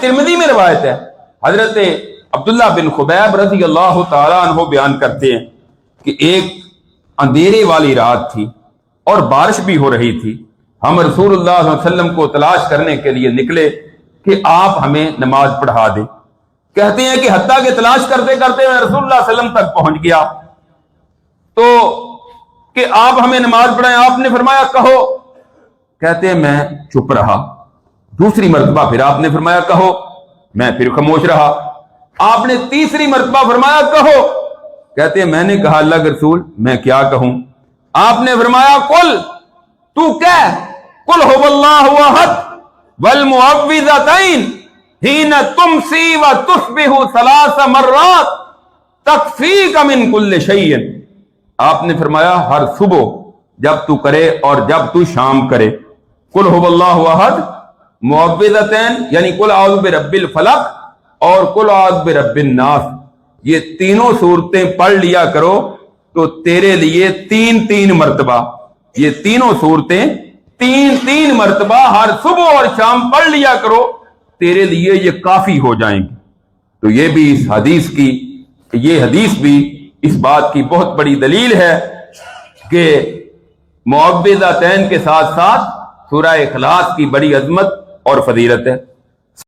Tirmidhi में रवायत है, हजरत अब्दुल्ला बिन खुबैब रज़ी अल्लाह तआला अन्हु बयान करते हैं कि एक अंधेरे वाली रात थी और बारिश भी हो रही थी। हम रसूलुल्लाह सल्लल्लाहु अलैहि वसल्लम को तलाश करने के लिए निकले कि आप हमें नमाज पढ़ा दें। कहते हैं कि हत्ता के तलाश करते करते मैं रसूलुल्लाह सल्लल्लाहु अलैहि वसल्लम तक पहुंच गया तो कि आप हमें नमाज पढ़ाएं। आपने फरमाया कहो। कहते हैं मैं चुप रहा। दूसरी मर्तबा फिर आपने फरमाया कहो, मैं फिर खामोश रहा। आपने तीसरी मर्तबा फरमाया कहो। कहते हैं मैंने कहा अल्लाह के रसूल मैं क्या कहूं? आपने फरमाया कुल, तू कह कुल हुवल्लाहु अहद वल मुअव्विज़तैन हीना तुमसी व तुस्बिहु सलासा मर्रात तकफीक मिन कुल्लि शैइन। आपने फरमाया हर सुबह जब तू करे और जब तू शाम करे, कुल हुवल्लाहु अहद, मुअव्विज़तैन यानी कुल आऊज़ु बिरब्बिल फलक और कुल आऊज़ु बिरब्बिन नास, ये तीनों सूरतें पढ़ लिया करो तो तेरे लिए 3-3 मर्तबा, ये तीनों सूरतें 3-3 मर्तबा हर सुबह और शाम पढ़ लिया करो, तेरे लिए ये काफी हो जाएंगे। तो ये भी इस हदीस की, ये हदीस भी इस बात की बहुत बड़ी दलील है कि मुअव्विज़तैन के साथ साथ सूरह इखलास की बड़ी अजमत और फजीलत है।